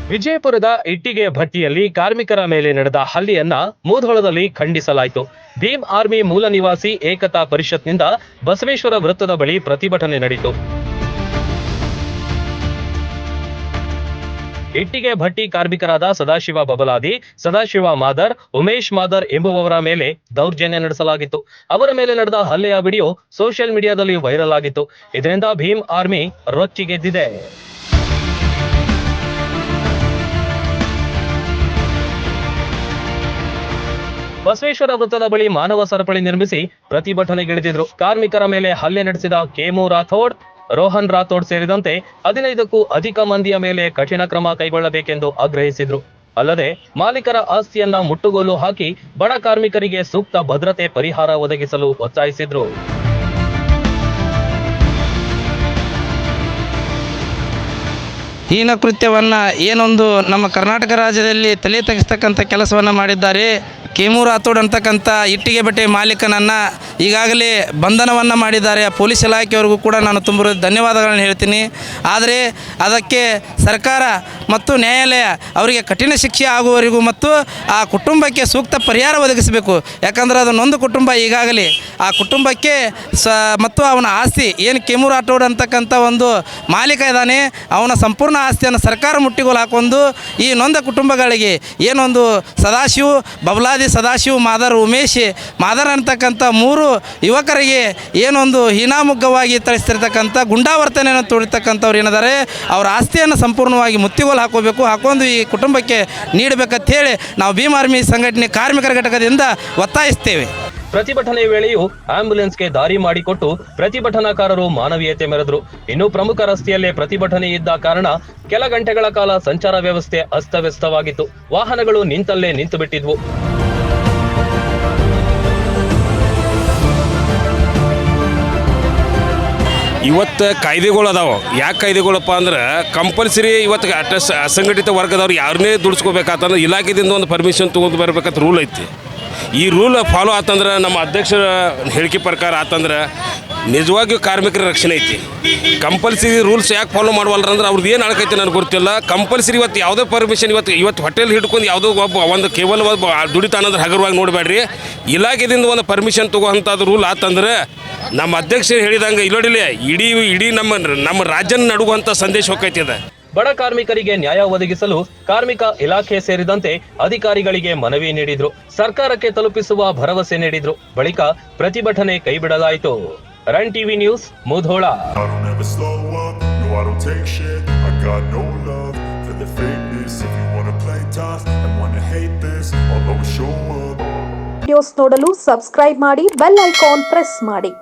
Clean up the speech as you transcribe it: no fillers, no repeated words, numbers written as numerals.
ವಿಜಯಪುರದ ಇಟ್ಟಿಗೆ ಭಟ್ಟಿಯಲ್ಲಿ ಕಾರ್ಮಿಕರ ಮೇಲೆ ನಡೆದ ಹಲ್ಲೆಯನ್ನ ಮುಧೋಳದಲ್ಲಿ ಖಂಡಿಸಲಾಯಿತು. ಭೀಮ್ ಆರ್ಮಿ ಮೂಲ ನಿವಾಸಿ ಏಕತಾ ಪರಿಷತ್ನಿಂದ ಬಸವೇಶ್ವರ ವೃತ್ತದ ಬಳಿ ಪ್ರತಿಭಟನೆ ನಡೆಯಿತು. ಇಟ್ಟಿಗೆ ಭಟ್ಟಿ ಕಾರ್ಮಿಕರಾದ ಸದಾಶಿವ ಬಬಲಾದಿ, ಸದಾಶಿವ ಮಾದರ್, ಉಮೇಶ್ ಮಾದರ್ ಎಂಬುವವರ ಮೇಲೆ ದೌರ್ಜನ್ಯ ನಡೆಸಲಾಗಿತ್ತು. ಅವರ ಮೇಲೆ ನಡೆದ ಹಲ್ಲೆಯ ವಿಡಿಯೋ ಸೋಷಿಯಲ್ ಮೀಡಿಯಾದಲ್ಲಿ ವೈರಲ್ ಆಗಿತ್ತು. ಇದರಿಂದ ಭೀಮ್ ಆರ್ಮಿ ರೊಚ್ಚಿಗೆದ್ದಿದೆ. ಬಸವೇಶ್ವರ ವೃತ್ತದ ಬಳಿ ಮಾನವ ಸರಪಳಿ ನಿರ್ಮಿಸಿ ಪ್ರತಿಭಟನೆಗಿಳಿದಿದ್ರು. ಕಾರ್ಮಿಕರ ಮೇಲೆ ಹಲ್ಲೆ ನಡೆಸಿದ ಕೇಮು ರಾಥೋಡ್, ರೋಹನ್ ರಾಥೋಡ್ ಸೇರಿದಂತೆ 15ಕ್ಕೂ ಅಧಿಕ ಮಂದಿಯ ಮೇಲೆ ಕಠಿಣ ಕ್ರಮ ಕೈಗೊಳ್ಳಬೇಕೆಂದು ಆಗ್ರಹಿಸಿದ್ರು. ಅಲ್ಲದೆ ಮಾಲೀಕರ ಆಸ್ತಿಯನ್ನ ಮುಟ್ಟುಗೋಲು ಹಾಕಿ ಬಡ ಕಾರ್ಮಿಕರಿಗೆ ಸೂಕ್ತ ಭದ್ರತೆ ಪರಿಹಾರ ಒದಗಿಸಲು ಒತ್ತಾಯಿಸಿದ್ರು. ಹೀನ ಕೃತ್ಯವನ್ನು ಏನೊಂದು ನಮ್ಮ ಕರ್ನಾಟಕ ರಾಜ್ಯದಲ್ಲಿ ತಲೆ ತಗ್ಗಿಸ್ತಕ್ಕಂಥ ಕೆಲಸವನ್ನು ಮಾಡಿದ್ದಾರೆ. ಕೇಮು ರಾಥೋಡ್ ಅಂತಕ್ಕಂಥ ಇಟ್ಟಿಗೆ ಬಟ್ಟೆ ಮಾಲೀಕನನ್ನು ಈಗಾಗಲೇ ಬಂಧನವನ್ನು ಮಾಡಿದ್ದಾರೆ. ಪೊಲೀಸ್ ಇಲಾಖೆಯವರಿಗೂ ಕೂಡ ನಾನು ತುಂಬ ಧನ್ಯವಾದಗಳನ್ನು ಹೇಳ್ತೀನಿ. ಆದರೆ ಅದಕ್ಕೆ ಸರ್ಕಾರ ಮತ್ತು ನ್ಯಾಯಾಲಯ ಅವರಿಗೆ ಕಠಿಣ ಶಿಕ್ಷೆ ಆಗುವವರೆಗೂ ಮತ್ತು ಆ ಕುಟುಂಬಕ್ಕೆ ಸೂಕ್ತ ಪರಿಹಾರ ಒದಗಿಸಬೇಕು. ಯಾಕಂದರೆ ಅದು ನೊಂದು ಕುಟುಂಬ. ಈಗಾಗಲೇ ಆ ಕುಟುಂಬಕ್ಕೆ ಮತ್ತು ಅವನ ಆಸ್ತಿ ಏನು ಕೇಮು ರಾಥೋಡ್ ಅಂತಕ್ಕಂಥ ಒಂದು ಮಾಲೀಕ ಇದ್ದಾನೆ, ಅವನ ಸಂಪೂರ್ಣ ಆಸ್ತಿಯನ್ನು ಸರ್ಕಾರ ಮುಟ್ಟಿಗೋಲು ಹಾಕೊಂಡು ಈ ನೊಂದ ಕುಟುಂಬಗಳಿಗೆ ಏನೊಂದು ಸದಾಶಿವ್ ಬಬಲಾದಿ, ಸದಾಶಿವ್ ಮಾದರ್, ಉಮೇಶ್ ಮಾದರ್ ಅಂತಕ್ಕಂಥ 3 ಯುವಕರಿಗೆ ಏನೊಂದು ಹೀನಾಮುಗ್ಗವಾಗಿ ತಳಿಸ್ತಿರ್ತಕ್ಕಂಥ ಗುಂಡಾವರ್ತನೆಯನ್ನು ತೋಡಿರ್ತಕ್ಕಂಥವ್ರು ಏನಿದ್ದಾರೆ ಅವರ ಆಸ್ತಿಯನ್ನು ಸಂಪೂರ್ಣವಾಗಿ ಮುತ್ತಿಗೋಲು ಹಾಕೊಂಡು ಈ ಕುಟುಂಬಕ್ಕೆ ನೀಡಬೇಕಂತ ಹೇಳಿ ನಾವು ಭೀಮ್ ಆರ್ಮಿ ಸಂಘಟನೆ ಕಾರ್ಮಿಕರ ಘಟಕದಿಂದ ಒತ್ತಾಯಿಸ್ತೇವೆ. ಪ್ರತಿಭಟನೆ ವೇಳೆಯೂ ಆಂಬ್ಯುಲೆನ್ಸ್ಗೆ ದಾರಿ ಮಾಡಿಕೊಟ್ಟು ಪ್ರತಿಭಟನಾಕಾರರು ಮಾನವೀಯತೆ ಮೆರೆದರು. ಇನ್ನು ಪ್ರಮುಖ ರಸ್ತೆಯಲ್ಲೇ ಪ್ರತಿಭಟನೆ ಇದ್ದ ಕಾರಣ ಕೆಲ ಗಂಟೆಗಳ ಕಾಲ ಸಂಚಾರ ವ್ಯವಸ್ಥೆ ಅಸ್ತವ್ಯಸ್ತವಾಗಿತ್ತು. ವಾಹನಗಳು ನಿಂತಲ್ಲೇ ನಿಂತು ಬಿಟ್ಟಿದ್ವು. ಇವತ್ತು ಕಾಯ್ದೆಗಳು ಅದಾವೆ. ಯಾಕೆ ಕಾಯ್ದೆಗಳಪ್ಪ ಅಂದ್ರೆ ಕಂಪಲ್ಸರಿ ಇವತ್ತು ಅಸಂಘಟಿತ ವರ್ಗದವ್ರು ಯಾರನ್ನೇ ದುಡಿಸ್ಕೋಬೇಕಾತಂದ್ರೆ ಇಲಾಖೆದಿಂದ ಒಂದು ಪರ್ಮಿಷನ್ ತೊಗೊಂಡು ಬರ್ಬೇಕಂತ ರೂಲ್ ಐತಿ. ಈ ರೂಲ್ ಫಾಲೋ ಆತಂದ್ರೆ ನಮ್ಮ ಅಧ್ಯಕ್ಷರ ಹೇಳಿಕೆ ಪ್ರಕಾರ ಆತಂದ್ರೆ ನಿಜವಾಗಿಯೂ ಕಾರ್ಮಿಕರ ರಕ್ಷಣೆ ಐತಿ. ಕಂಪಲ್ಸರಿ ರೂಲ್ಸ್ ಯಾಕೆ ಫಾಲೋ ಮಾಡವಲ್ರ ಅಂದ್ರೆ ಅವ್ರದ್ದು ಏನು ಆಳ್ಕೈತಿ ನನಗೆ ಗೊತ್ತಿಲ್ಲ. ಕಂಪಲ್ಸರಿ ಇವತ್ತು ಯಾವುದೇ ಪರ್ಮಿಷನ್ ಇವತ್ತು ಹೋಟೆಲ್ ಹಿಡ್ಕೊಂಡು ಯಾವುದೋ ಒಂದು ಕೇವಲ ದುಡಿತಾನಂದ್ರೆ ಹಗರವಾಗಿ ನೋಡಬೇಡ್ರಿ. ಇಲಾಖೆದಿಂದ ಒಂದು ಪರ್ಮಿಷನ್ ತೊಗೋಂಥದ್ದು ರೂಲ್ ಆತಂದ್ರೆ ನಮ್ಮ ಅಧ್ಯಕ್ಷರು ಹೇಳಿದಂಗೆ ಇಲ್ಲೋಡಿಲ್ಲ ಇಡೀ ನಮ್ಮ ರಾಜ್ಯನ ನಡುವಂಥ ಸಂದೇಶ ಹೋಗ್ತೈತಿ. ಅದ ಬಡ ಕಾರ್ಮಿಕರಿಗೆ ನ್ಯಾಯ ಒದಗಿಸಲು ಕಾರ್ಮಿಕ ಇಲಾಖೆ ಸೇರಿದಂತೆ ಅಧಿಕಾರಿಗಳಿಗೆ ಮನವಿ ನೀಡಿದ್ರು. ಸರ್ಕಾರಕ್ಕೆ ತಲುಪಿಸುವ ಭರವಸೆ ನೀಡಿದ್ರು. ಬಳಿಕ ಪ್ರತಿಭಟನೆ ಕೈಬಿಡಲಾಯಿತು. Run TV news, Mudhol. Videos ನೋಡಲು ಸಬ್ಸ್ಕ್ರೈಬ್ ಮಾಡಿ, ಬೆಲ್ ಐಕಾನ್ ಪ್ರೆಸ್ ಮಾಡಿ.